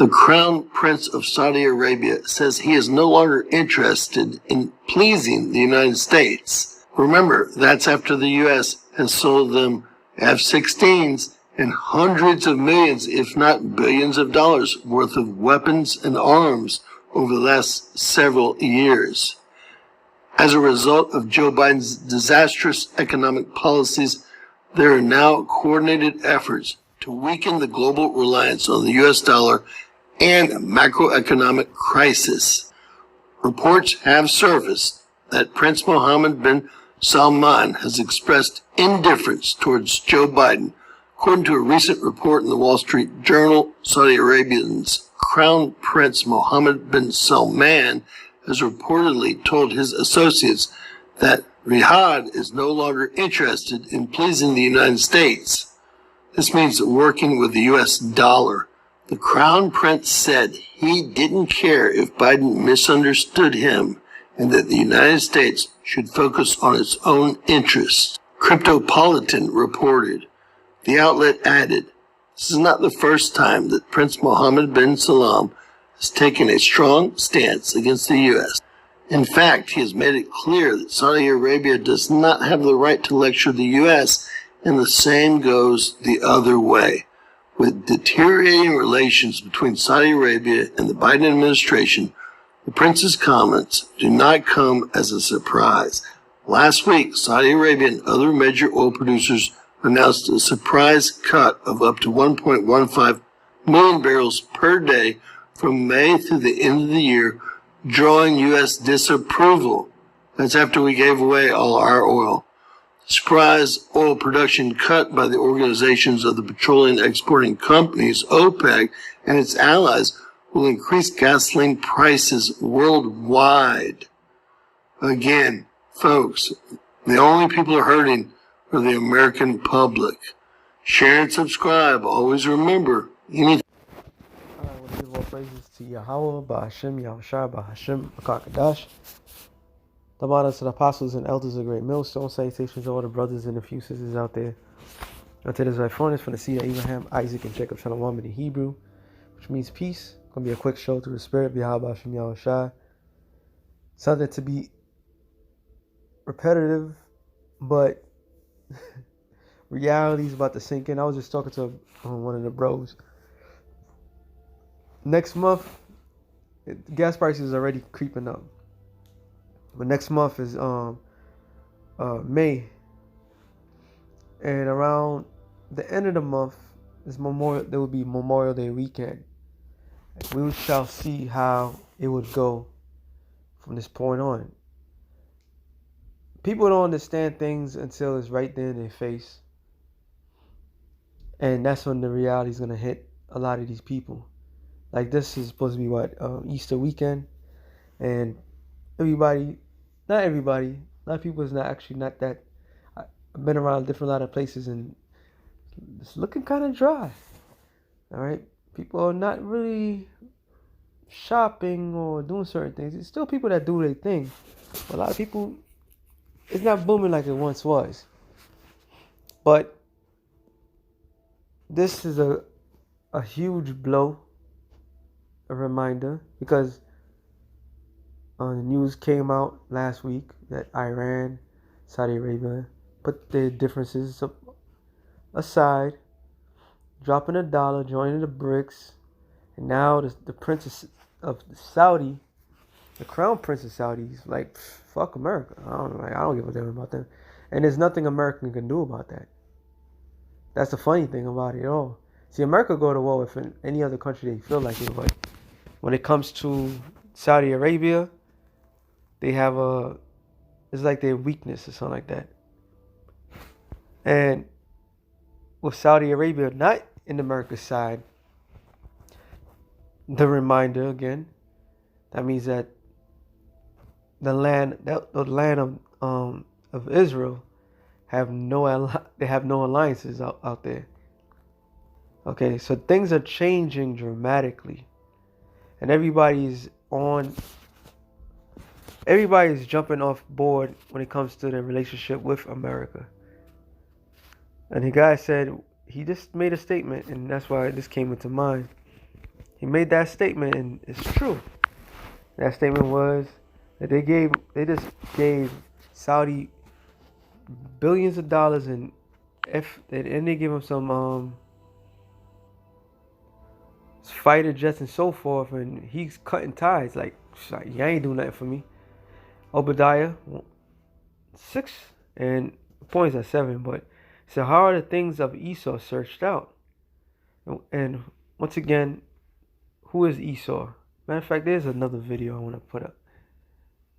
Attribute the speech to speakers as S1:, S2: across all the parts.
S1: The Crown Prince of Saudi Arabia says he is no longer interested in pleasing the United States. Remember, that's after the U.S. has sold them F-16s and hundreds of millions, if not billions of dollars worth of weapons and arms over the last several years. As a result of Joe Biden's disastrous economic policies, there are now coordinated efforts to weaken the global reliance on the U.S. dollar and macroeconomic crisis. Reports have surfaced that Prince Mohammed bin Salman has expressed indifference towards Joe Biden. According to a recent report in the Wall Street Journal, Saudi Arabia's Crown Prince Mohammed bin Salman has reportedly told his associates that Riyadh is no longer interested in pleasing the United States. This means working with the U.S. dollar. The Crown Prince said he didn't care if Biden misunderstood him and that the United States should focus on its own interests. Cryptopolitan reported. The outlet added, "This is not the first time that Prince Mohammed bin Salman has taken a strong stance against the U.S. In fact, he has made it clear that Saudi Arabia does not have the right to lecture the U.S., and the same goes the other way. With deteriorating relations between Saudi Arabia and the Biden administration, the prince's comments do not come as a surprise. Last week, Saudi Arabia and other major oil producers announced a surprise cut of up to 1.15 million barrels per day from May through the end of the year, drawing U.S. disapproval. That's after we gave away all our oil. Surprise oil production cut by the organizations of the petroleum exporting companies, OPEC, and its allies will increase gasoline prices worldwide. Again, folks, the only people who are hurting are the American public. Share and subscribe. Always remember, anything.
S2: I want to give all praises to Yahweh, Ba'ashem, Yahushua, Ba'ashem, Akakadash. The honors to the apostles and elders of Great Millstone. Salutations to all the brothers and a few sisters out there. Unto this right phone is from the seed of Abraham, Isaac, and Jacob, Shalom in Hebrew, which means peace. Gonna be a quick show through the spirit of Yahweh, Ba'ashem, Yahushua. Something to be repetitive, but reality is about to sink in. I was just talking to one of the bros. Next month, gas prices are already creeping up. But next month is May, and around the end of the month is there will be Memorial Day weekend. We shall see how it would go from this point on. People don't understand things until it's right there in their face, and that's when the reality is gonna hit a lot of these people. Like, this is supposed to be Easter weekend, and a lot of people is not that. I've been around a lot of places and it's looking kind of dry. All right, people are not really shopping or doing certain things. There's still people that do their thing, but a lot of people, it's not booming like it once was. But this is a huge blow, a reminder, because the news came out last week that Iran, Saudi Arabia put their differences aside, dropping $1, joining the BRICS, and now the Prince of Saudi, the Crown Prince of Saudi, is like, fuck America. I don't give a damn about them, and there's nothing America can do about that. That's the funny thing about it all. See, America go to war with any other country they feel like it, but when it comes to Saudi Arabia, they have it's like their weakness or something like that. And with Saudi Arabia not in America's side, the reminder again, that means that the land of Israel have no alliances out there. Okay, so things are changing dramatically, and everybody's jumping off board when it comes to their relationship with America. And the guy said, he just made a statement, and that's why this came into mind. he made that statement, and it's true. That statement was that they just gave Saudi billions of dollars, and they give him some fighter jets and so forth, and he's cutting ties. Like, you ain't doing nothing for me. Obadiah 6 and points at 7, but so how are the things of Esau searched out? And once again, who is Esau? Matter of fact, there's another video I want to put up,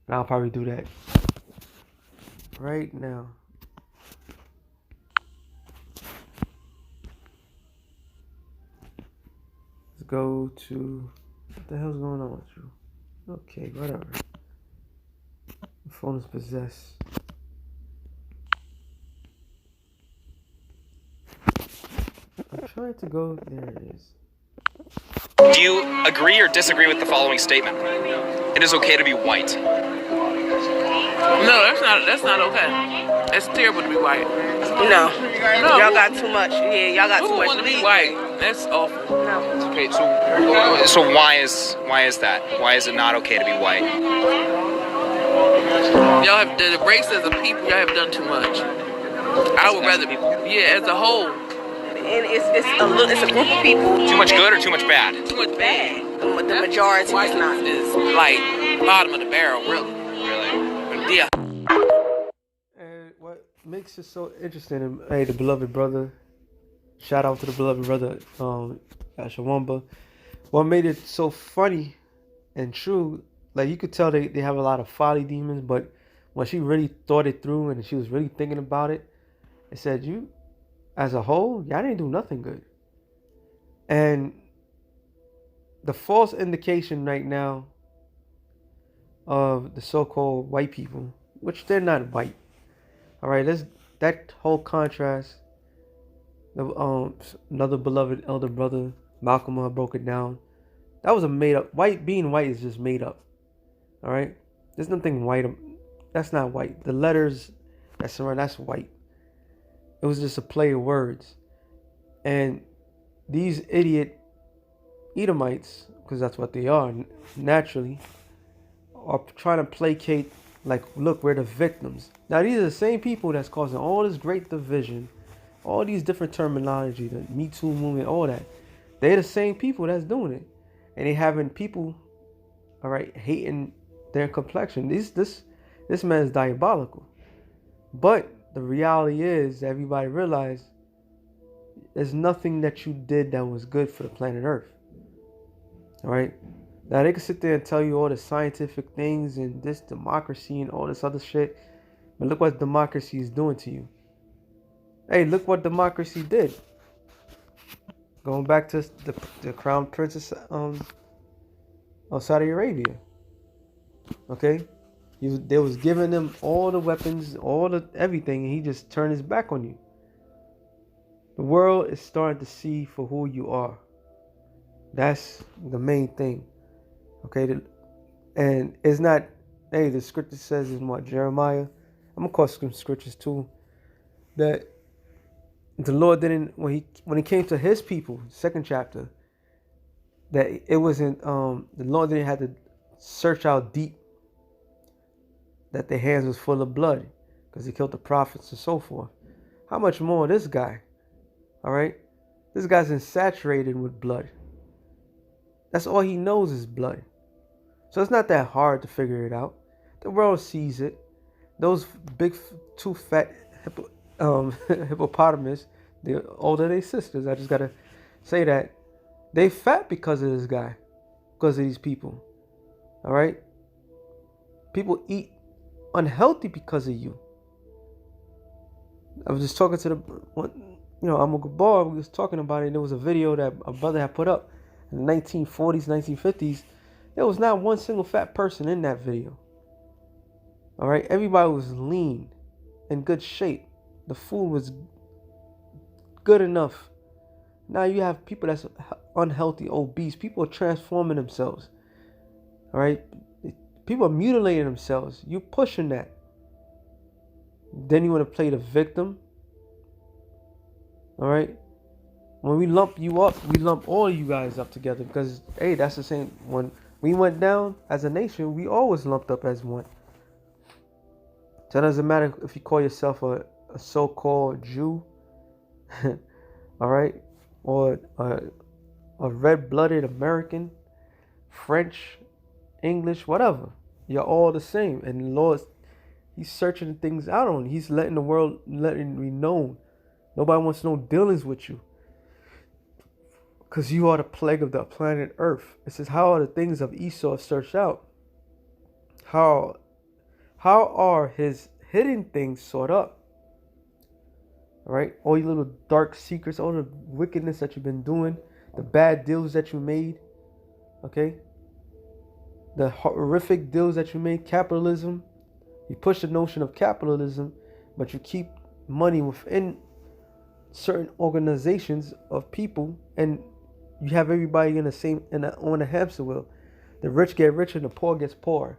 S2: and I'll probably do that right now. Let's go to, what the hell's going on with you? Okay, whatever. The phone is possessed. I'm trying to go, there it is.
S3: Do you agree or disagree with the following statement? It is okay to be white.
S4: No, that's not okay. It's terrible to be white.
S5: No. Y'all got too much. Yeah, y'all got
S4: Who
S5: too much.
S4: want to be white? That's awful.
S5: No.
S3: Okay, so why is that? Why is it not okay to be white?
S4: Y'all have the race as a people. Y'all have done too much. I would rather be, yeah, as a whole.
S5: And it's a group of people.
S3: Too much good or too much bad?
S4: Too much bad.
S5: The majority is
S4: White
S5: not.
S4: is like bottom of the barrel, really.
S3: Really?
S4: Yeah.
S2: And what makes it so interesting, and hey, the beloved brother, shout out to the beloved brother, Shawamba. What made it so funny and true, like you could tell they have a lot of folly demons, but when she really thought it through and she was really thinking about it, it said, you, as a whole, y'all didn't do nothing good. And the false indication right now of the so-called white people, which they're not white. All right, that whole contrast. Another beloved elder brother, Malcolm, broke it down. That was a made up. Being white is just made up. All right, there's nothing white. That's not white. The letters that's around, that's white. It was just a play of words. And these idiot Edomites, because that's what they are naturally, are trying to placate, like, look, we're the victims. Now, these are the same people that's causing all this great division, all these different terminology, the Me Too movement, all that. They're the same people that's doing it. And they having people, all right, hating their complexion. This man is diabolical. But the reality is, everybody realized there's nothing that you did that was good for the planet Earth. All right? Now, they can sit there and tell you all the scientific things and this democracy and all this other shit. But look what democracy is doing to you. Hey, look what democracy did. Going back to the crown princess of Saudi Arabia. Okay? They was giving them all the weapons, all the everything, and he just turned his back on you. The world is starting to see for who you are. That's the main thing. Okay? And it's not, hey, the scripture says in what, Jeremiah? I'm going to call some scriptures too. That the Lord didn't, when he came to his people, second chapter, that it wasn't, the Lord didn't have to search out deep, that their hands was full of blood because he killed the prophets and so forth. How much more this guy? All right? This guy's saturated with blood. That's all he knows is blood. So it's not that hard to figure it out. The world sees it. Those big, two fat hippopotamus, they're older than sisters. I just got to say that. They fat because of this guy. Because of these people. All right? People eat unhealthy because of you. I was just talking to I'm a good boy. We was talking about it, and there was a video that a brother had put up in the 1940s, 1950s. There was not one single fat person in that video. All right, everybody was lean, in good shape. The food was good enough. Now you have people that's unhealthy, obese. People are transforming themselves. All right, people are mutilating themselves. You pushing that. Then you want to play the victim. All right. when we lump you up, we lump all you guys up together because, hey, that's the same. When we went down as a nation, we always lumped up as one. So it doesn't matter if you call yourself a so-called Jew, all right, or a red-blooded American, French, English, whatever. You're all the same. And the Lord, He's searching things out on you. He's letting the world, letting it be known. Nobody wants no dealings with you. Because you are the plague of the planet Earth. It says, how are the things of Esau searched out? How are his hidden things sought up? All right? All your little dark secrets, all the wickedness that you've been doing, the bad deals that you made, okay? The horrific deals that you made, capitalism. You push the notion of capitalism, but you keep money within certain organizations of people, and you have everybody in the same on a hamster wheel. The rich get richer and the poor gets poorer.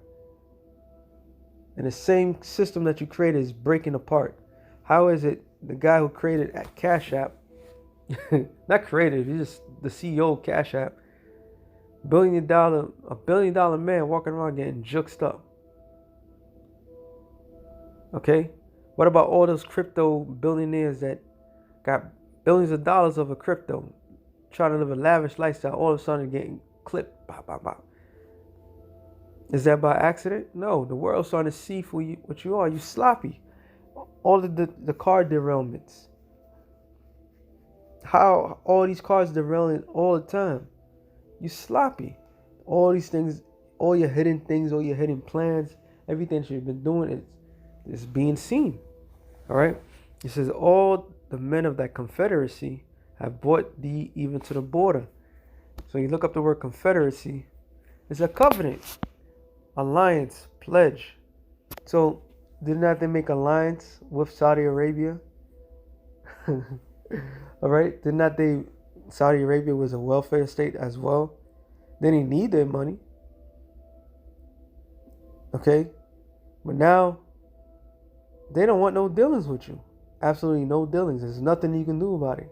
S2: And the same system that you created is breaking apart. How is it the guy who created Cash App, not created, he's just the CEO of Cash App, a $1 billion man walking around getting juxed up? Okay? What about all those crypto billionaires that got billions of dollars of a crypto, trying to live a lavish lifestyle, all of a sudden getting clipped? Bop, bop, bop. Is that by accident? No, the world's starting to see for you what you are. You sloppy. All of the car derailments. How all these cars derailing all the time. You sloppy. All these things, all your hidden things, all your hidden plans, everything that you've been doing is being seen. All right? It says, all the men of that confederacy have brought thee even to the border. So you look up the word confederacy. It's a covenant, alliance, pledge. So did not they make alliance with Saudi Arabia? All right? Did not they? Saudi Arabia was a welfare state as well. They didn't need their money. Okay? But now they don't want no dealings with you. Absolutely no dealings. There's nothing you can do about it.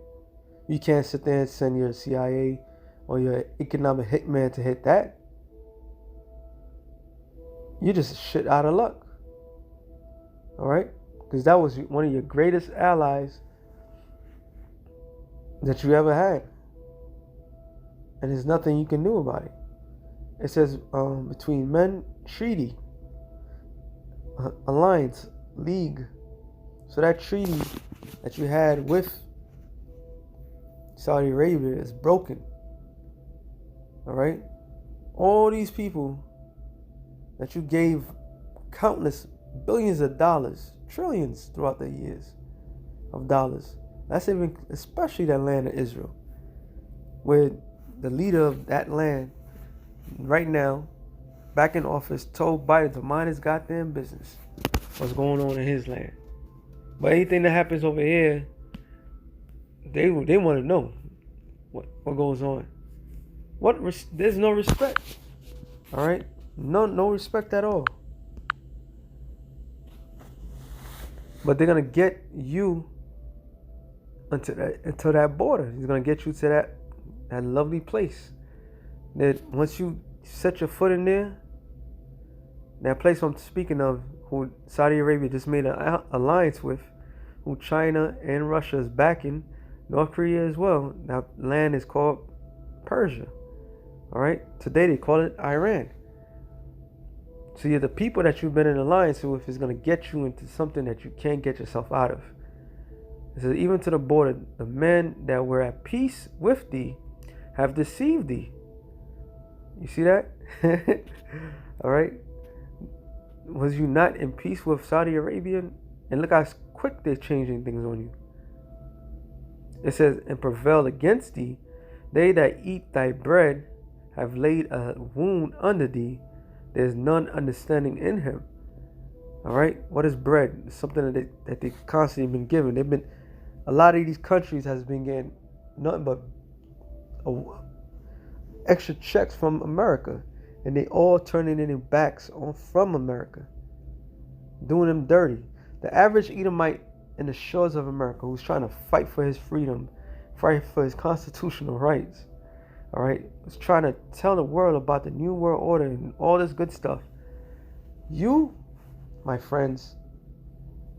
S2: You can't sit there and send your CIA or your economic hitman to hit that. You're just shit out of luck. All right? Because that was one of your greatest allies that you ever had. And there's nothing you can do about it. It says between men, treaty, alliance, league. So that treaty that you had with Saudi Arabia is broken. All right? All these people that you gave countless billions of dollars, trillions throughout the years of dollars. That's even, especially that land of Israel, where the leader of that land right now, back in office, told Biden to mind his goddamn business what's going on in his land. But anything that happens over here, they want to know what goes on. There's no respect. All right, no respect at all. But they're gonna get you until that border. He's gonna get you to that lovely place. That once you set your foot in there, that place I'm speaking of, who Saudi Arabia just made an alliance with, who China and Russia is backing, North Korea as well. That land is called Persia. All right. Today they call it Iran. So you're the people that you've been in alliance with is going to get you into something that you can't get yourself out of. It says, even to the border, the men that were at peace with thee have deceived thee. You see that? All right. Was you not in peace with Saudi Arabia? And look how quick they're changing things on you. It says, and prevail against thee. They that eat thy bread have laid a wound under thee. There's none understanding in him. All right. What is bread? It's something that they constantly been given. A lot of these countries has been getting nothing but extra checks from America, and they all turning in their backs from America, doing them dirty. The average Edomite in the shores of America who's trying to fight for his freedom fighting for his constitutional rights. All right, was trying to tell the world about the new world order and all this good stuff. You, my friends,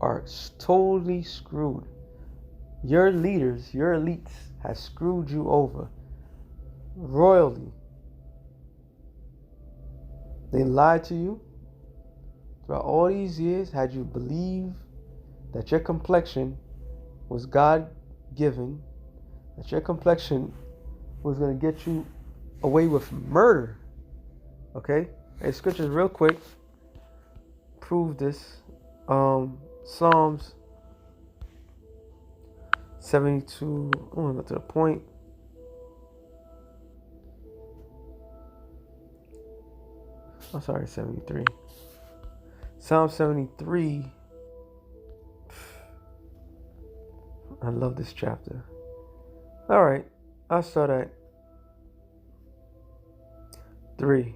S2: are totally screwed. Your leaders, your elites, have screwed you over royally. They lied to you throughout all these years, had you believe that your complexion was God given, that your complexion was going to get you away with murder. Okay? Hey, scriptures real quick prove this. Psalms 72. I want to go to the point. I'm sorry, 73. Psalm 73. I love this chapter. All right, I'll start at 3.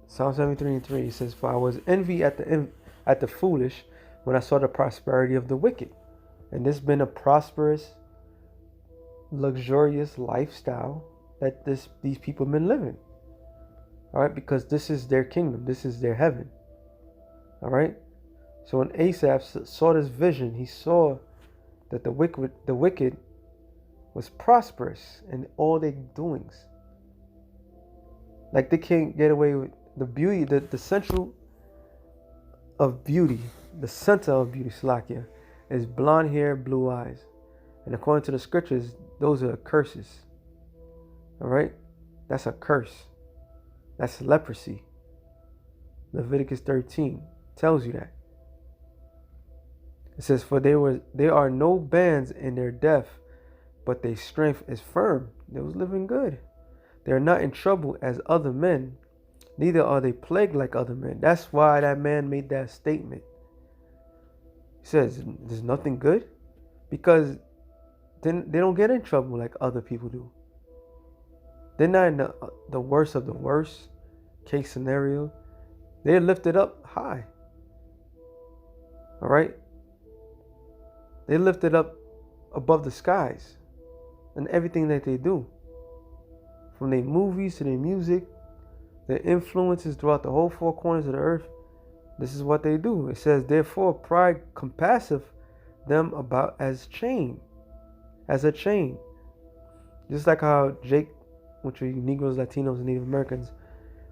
S2: Psalm 73 and 3 says, "For I was envy at the foolish when I saw the prosperity of the wicked." And this been a prosperous, luxurious lifestyle that these people have been living. All right, because this is their kingdom, this is their heaven. All right. So when Asaph saw this vision, he saw that the wicked was prosperous in all their doings. Like they can't get away with the beauty, the central of beauty, the center of beauty, Slakia, is blonde hair, blue eyes. And according to the scriptures, those are curses. All right? That's a curse. That's leprosy. Leviticus 13 tells you that. It says, "For there are no bands in their death, but their strength is firm." They was living good. They are not in trouble as other men, neither are they plagued like other men. That's why that man made that statement. He says, there's nothing good, because then they don't get in trouble like other people do. They're not in the worst of the worst case scenario. They're lifted up high. All right? They lifted up above the skies and everything that they do. From their movies to their music, their influences throughout the whole four corners of the earth. This is what they do. It says, "Therefore pride compasseth them about as a chain." Just like how Jake, which are you Negroes, Latinos, and Native Americans,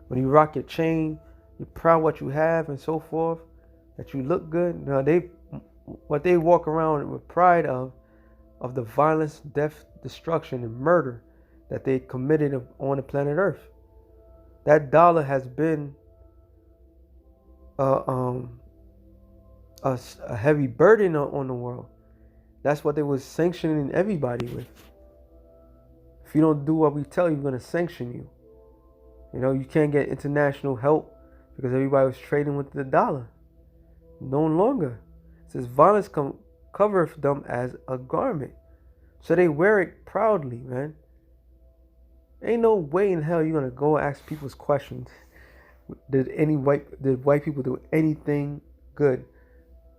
S2: when you rock your chain, you're proud what you have and so forth, that you look good. Now what they walk around with pride of the violence, death, destruction, and murder that they committed on the planet Earth. That dollar has been a heavy burden on the world. That's what they was sanctioning everybody with. If you don't do what we tell you, we're going to sanction you. You know, you can't get international help because everybody was trading with the dollar. No longer. It says, "Violence covereth them as a garment." So they wear it proudly, man. Ain't no way in hell you're going to go ask people's questions. Did white people do anything good?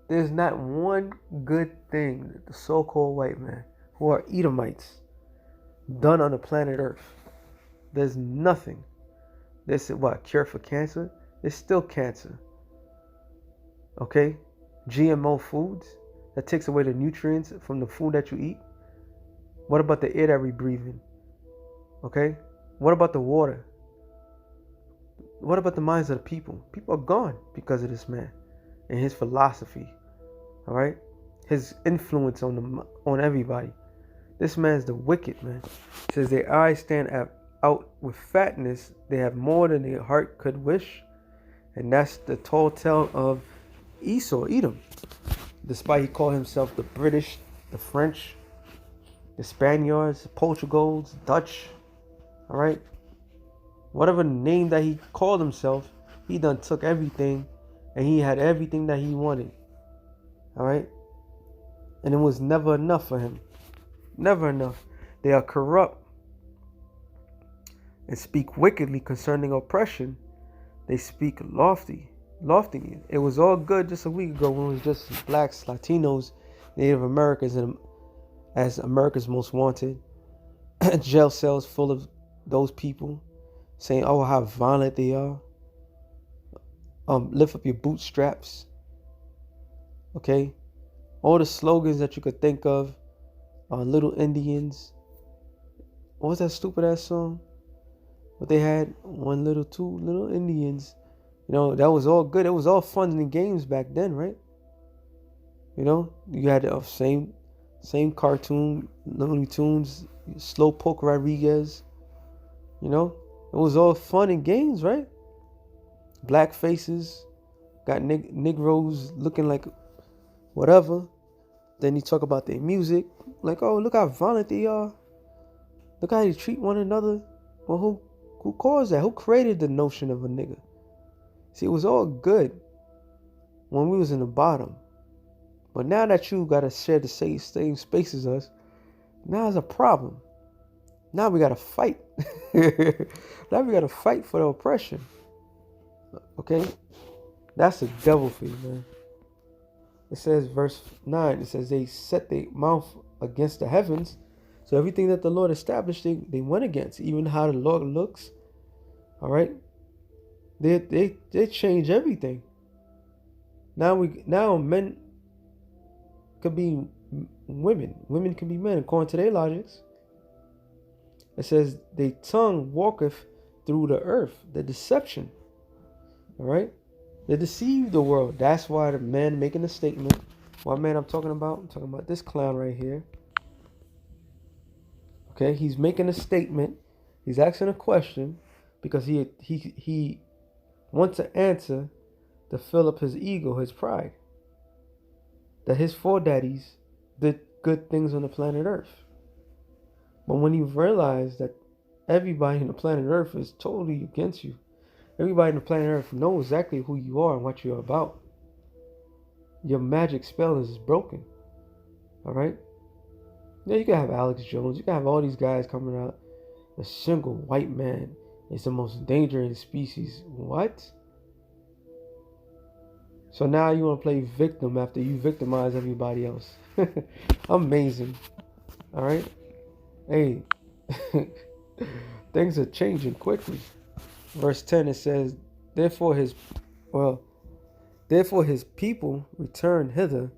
S2: There's not one good thing that the so-called white man, who are Edomites, done on the planet Earth. There's nothing. They said, what, cure for cancer? There's still cancer. Okay? GMO foods that takes away the nutrients from the food that you eat. What about the air that we breathe in? Okay? What about the water? What about the minds of the people? People are gone because of this man and his philosophy. All right? His influence on everybody. This man's the wicked, man. It says their eyes stand out with fatness. They have more than their heart could wish. And that's the tall tale of Esau, Edom. Despite he called himself the British, the French, the Spaniards, Portugals, Dutch. All right? Whatever name that he called himself, he done took everything and he had everything that he wanted. All right? And it was never enough for him. Never enough. They are corrupt and speak wickedly concerning oppression. They speak loftily. It was all good just a week ago when it was just blacks, Latinos, Native Americans as America's most wanted. jail cells full of those people saying, oh, how violent they are. Lift up your bootstraps. Okay? All the slogans that you could think of. Little Indians. What was that stupid ass song? What they had? One little, two little Indians. That was all good. It was all fun and games back then, right? You had the same cartoon, Looney Tunes, Slowpoke Rodriguez. It was all fun and games, right? Black faces, got Negroes looking like whatever. Then you talk about their music, like, oh, look how violent they are. Look how they treat one another. Well, who caused that? Who created the notion of a nigga? See, it was all good when we was in the bottom. But now that you got to share the same space as us, now it's a problem. Now we got to fight. Now we got to fight for the oppression. Okay? That's the devil for you, man. It says, verse 9, it says, they set their mouth against the heavens. So everything that the Lord established, they went against. Even how the Lord looks. All right? They change everything. Now men could be women. Women can be men, according to their logics. It says, their tongue walketh through the earth. The deception. All right? They deceive the world. That's why the man making a statement. What man I'm talking about? I'm talking about this clown right here. Okay? He's making a statement. He's asking a question because he wants an answer to fill up his ego, his pride. That his foredaddies did good things on the planet Earth. But when you realize that everybody on the planet Earth is totally against you, everybody on the planet Earth knows exactly who you are and what you're about, your magic spell is broken. Alright? Yeah, you can have Alex Jones, you can have all these guys coming out. A single white man is the most dangerous species. What? So now you want to play victim after you victimize everybody else. Amazing. Alright? Hey. Things are changing quickly. Verse 10, it says, Therefore his people return hither.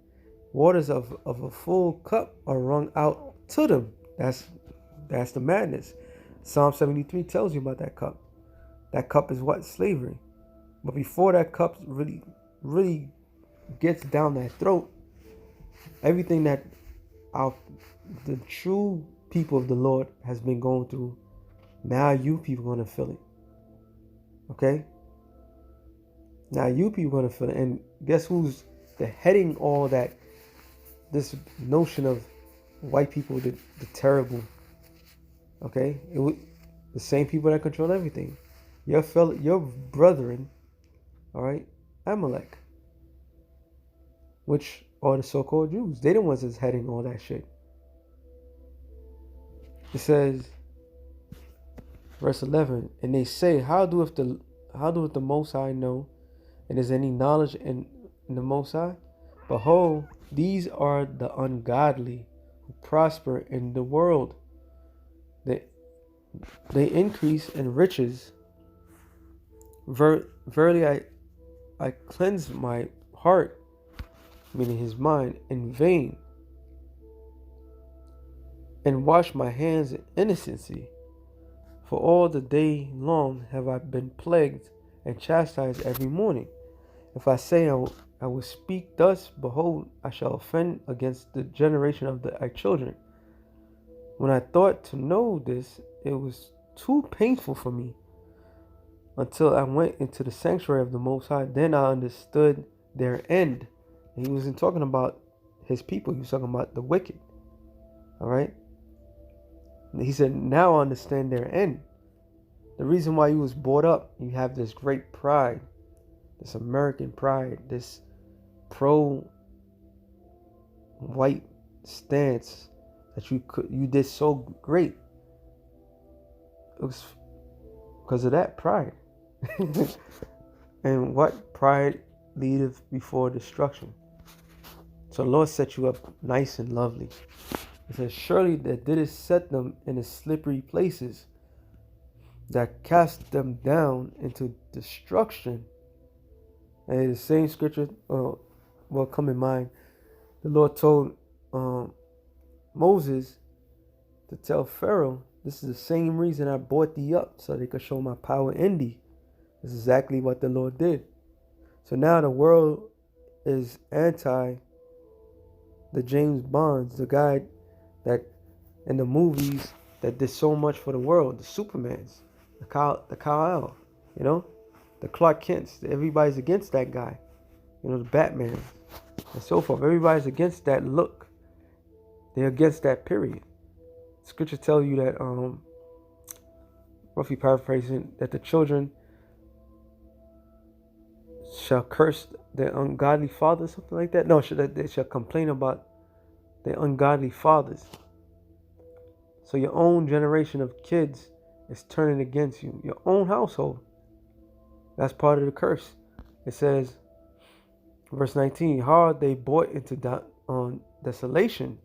S2: Waters of a full cup are wrung out to them. That's the madness. Psalm 73 tells you about that cup. That cup is what? Slavery. But before that cup really gets down that throat, everything that the true people of the Lord has been going through, now you people are going to feel it. Okay? Now you people are going to feel it. And guess who's heading all that, this notion of white people, the terrible. Okay? It was the same people that control everything. Your brethren, all right, Amalek, which are the so-called Jews. They the ones that's heading all that shit. It says, verse 11, and they say, how doeth the Most High know, and is any knowledge in the Most High? Behold, these are the ungodly who prosper in the world. They increase in riches. Verily I cleanse my heart, meaning his mind, in vain, and wash my hands in innocency. For all the day long have I been plagued and chastised every morning. If I say I will speak thus, behold, I shall offend against the generation of thy children. When I thought to know this, it was too painful for me, until I went into the sanctuary of the Most High. Then I understood their end. And he wasn't talking about his people. He was talking about the wicked. All right? And he said, now I understand their end. The reason why you was brought up, you have this great pride, this American pride, this pro-white stance that you did so great. It was because of that pride. And what pride leadeth before destruction. So the Lord set you up nice and lovely. It says, surely that didst set them in the slippery places, that cast them down into destruction. And the same scripture will come in mind. The Lord told Moses to tell Pharaoh, this is the same reason I brought thee up, so they could show my power in thee. This is exactly what the Lord did. So now the world is anti the James Bonds, the guy that in the movies that did so much for the world, the Supermans, the Kal-El, you know, the Clark Kents. Everybody's against that guy, you know, the Batman and so forth. Everybody's against that look. They're against that period. Scripture tells you that, roughly paraphrasing, that the children shall curse their ungodly fathers, something like that. No, they shall complain about their ungodly fathers. So your own generation of kids is turning against you, your own household. That's part of the curse. It says, verse 19, how are they brought into desolation,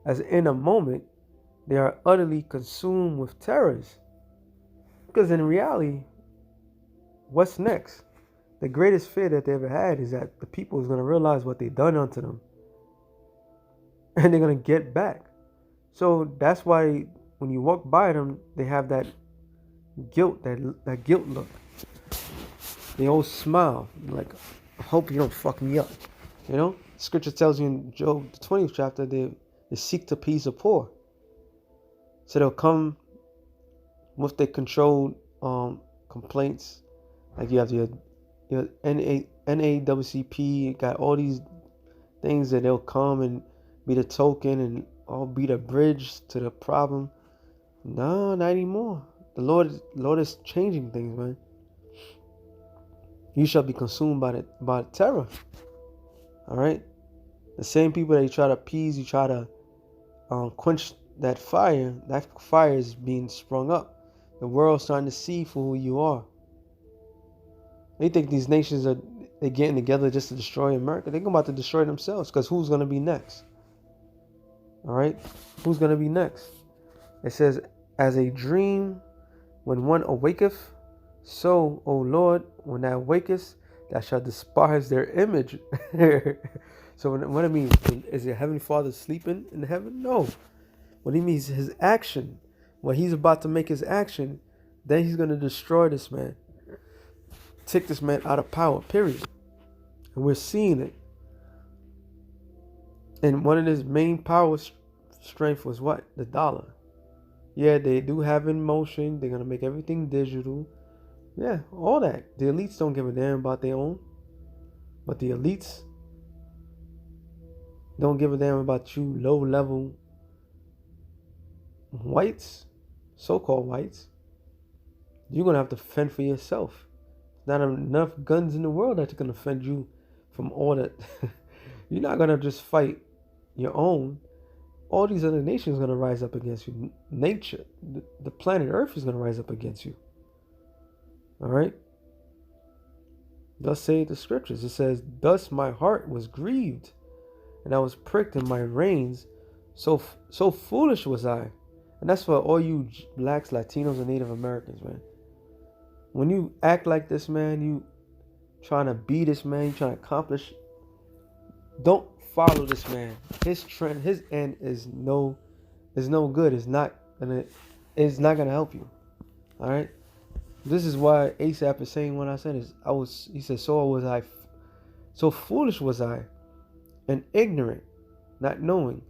S2: as in a moment they are utterly consumed with terrors. Because in reality, what's next? The greatest fear that they ever had is that the people is going to realize what they've done unto them. And they're going to get back. So that's why when you walk by them, they have that guilt, that guilt look. They all smile, like, I hope you don't fuck me up. You know? Scripture tells you in Job, the 20th chapter, they seek to appease the poor. So they'll come with their controlled complaints. Like you have your NAWCP, got all these things that they'll come and be the token and all be the bridge to the problem. No, not anymore. The Lord is changing things, man. You shall be consumed by terror. All right? The same people that you try to appease, you try to quench that fire is being sprung up. The world's starting to see for who you are. They think these nations they're getting together just to destroy America. They're about to destroy themselves, because who's going to be next? All right? Who's going to be next? It says, as a dream when one awaketh, so, O Lord, when thou awakest, thou shalt despise their image. So what it means, is your Heavenly Father sleeping in heaven? No. What he means, his action, when he's about to make his action, then he's going to destroy this man. Take this man out of power, period. And we're seeing it. And one of his main power strength was what? The dollar. Yeah, they do have in motion. They're going to make everything digital. Yeah, all that. The elites don't give a damn about their own. But the elites don't give a damn about you low-level whites, so-called whites. You're going to have to fend for yourself. Not enough guns in the world that can defend you from all that. You're not going to just fight your own. All these other nations are going to rise up against you. Nature, the planet Earth is going to rise up against you. All right? Thus say the scriptures. It says, thus my heart was grieved, and I was pricked in my reins. So foolish was I. And that's for all you blacks, Latinos, and Native Americans, man. When you act like this, man, you trying to be this man, you trying to accomplish. Don't follow this man. His trend, his end is no good. It's not gonna help you. All right. This is why ASAP is saying what I said is he said, so foolish was I, and ignorant, not knowing.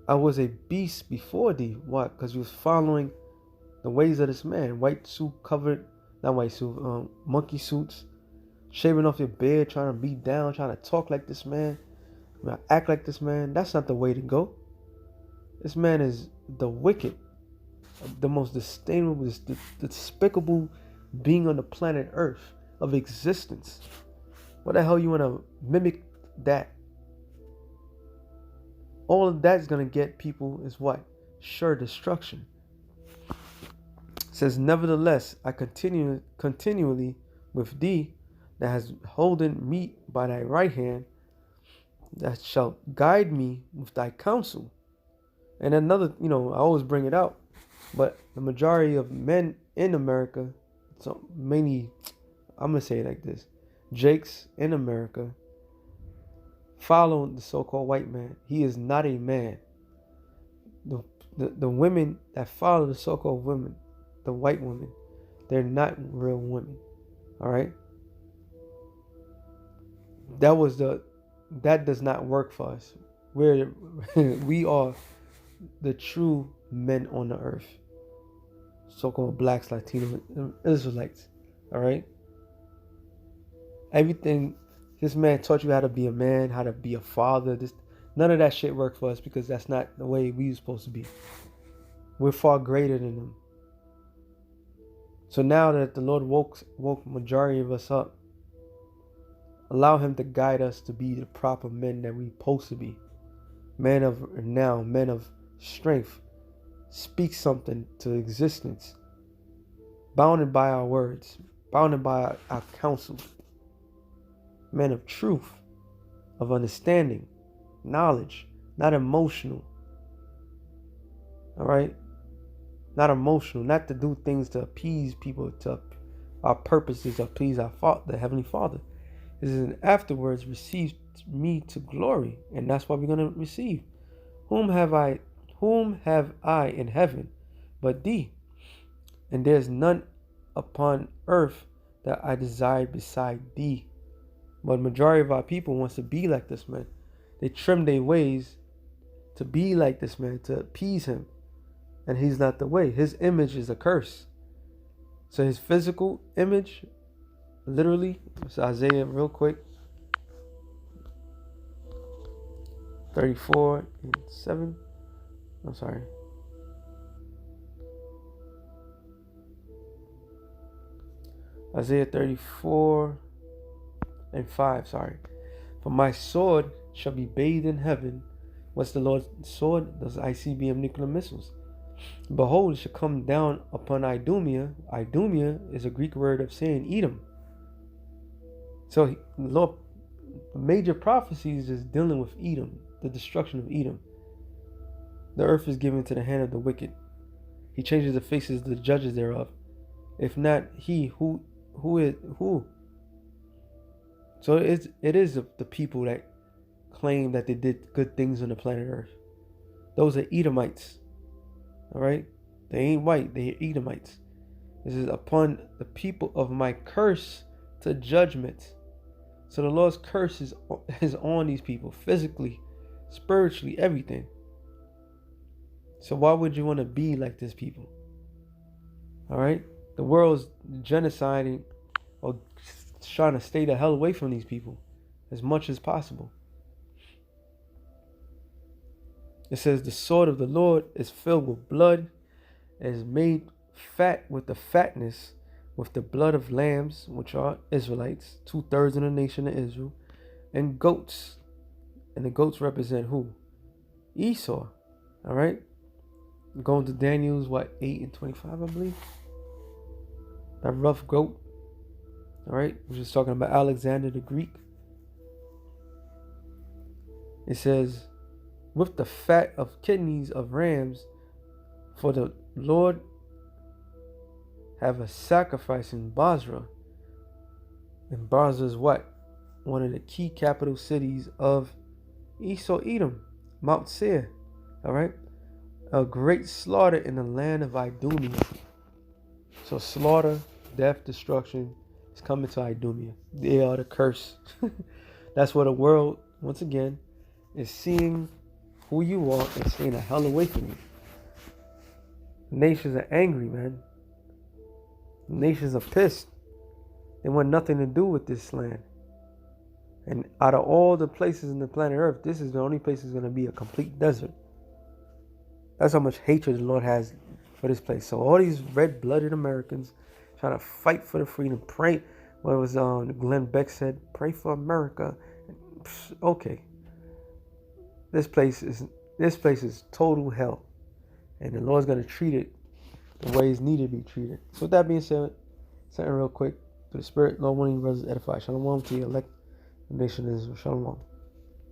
S2: I was a beast before thee. What? Because you was following the ways of this man. White suit covered, not white suit, monkey suits, shaving off your beard, trying to beat down, trying to talk like this man, act like this man. That's not the way to go. This man is the wicked, the most disdainable, despicable being on the planet Earth of existence. What the hell you want to mimic that? All of that's going to get people is what? Sure destruction. It says, nevertheless, I continually with thee that has holden me by thy right hand, that shalt guide me with thy counsel. And another, I always bring it out, but the majority of men in America, so many, I'm gonna say it like this: Jakes in America follow the so-called white man. He is not a man. The women that follow the so-called women, the white women, they're not real women. All right. That does not work for us. We are the true men on the earth. So-called blacks, Latinos, Israelites. All right. Everything this man taught you how to be a man, how to be a father. None of that shit worked for us because that's not the way we were supposed to be. We're far greater than them. So now that the Lord woke majority of us up, allow him to guide us to be the proper men that we're supposed to be. Men of renown, men of strength. Speak something to existence. Bounded by our words. Bounded by our counsel. Men of truth. Of understanding. Knowledge. Not emotional. Alright? Not emotional. Not to do things to appease people. To our purposes to please our the Heavenly Father. This is an afterwards receive me to glory. And that's what we're going to receive. Whom have I in heaven but thee? And there's none upon earth that I desire beside thee. But majority of our people wants to be like this man. They trim their ways to be like this man, to appease him. And he's not the way. His image is a curse. So his physical image, literally, it's Isaiah real quick. 34:7. I'm sorry. Isaiah 34:5. Sorry. For my sword shall be bathed in heaven. What's the Lord's sword? Those ICBM nuclear missiles. Behold, it shall come down upon Idumea. Idumea is a Greek word of saying Edom. So, Lord, major prophecies is dealing with Edom, the destruction of Edom. The earth is given to the hand of the wicked. He changes the faces of the judges thereof. If not he, who is who? So it is the people that claim that they did good things on the planet Earth. Those are Edomites. All right? They ain't white. They are Edomites. This is upon the people of my curse to judgment. So the Lord's curse is on these people physically, spiritually, everything. So why would you want to be like this people? All right? The world's genociding or trying to stay the hell away from these people as much as possible. It says the sword of the Lord is filled with blood, is made fat with the fatness, with the blood of lambs, which are Israelites, 2/3 of the nation of Israel, and goats. And the goats represent who? Esau. All right? Going to Daniel's, 8:25, I believe. That rough goat. All right? We're just talking about Alexander the Greek. It says, with the fat of kidneys of rams, for the Lord have a sacrifice in Basra. And Basra is what? One of the key capital cities of Esau, Edom, Mount Seir. All right? A great slaughter in the land of Idumea. So slaughter, death, destruction is coming to Idumea. They are the curse. That's what the world, once again, is seeing who you are and staying the hell away from you. Nations are angry, man. Nations are pissed. They want nothing to do with this land. And out of all the places in the planet Earth, this is the only place that's going to be a complete desert. That's how much hatred the Lord has for this place. So all these red-blooded Americans trying to fight for the freedom, pray. What was Glenn Beck said? Pray for America. Okay. This place is total hell, and the Lord's gonna treat it the way it's needed to be treated. So with that being said, something real quick. To the Spirit, Lord willing, brothers edify. Shalom to the elect nation Israel. Shalom.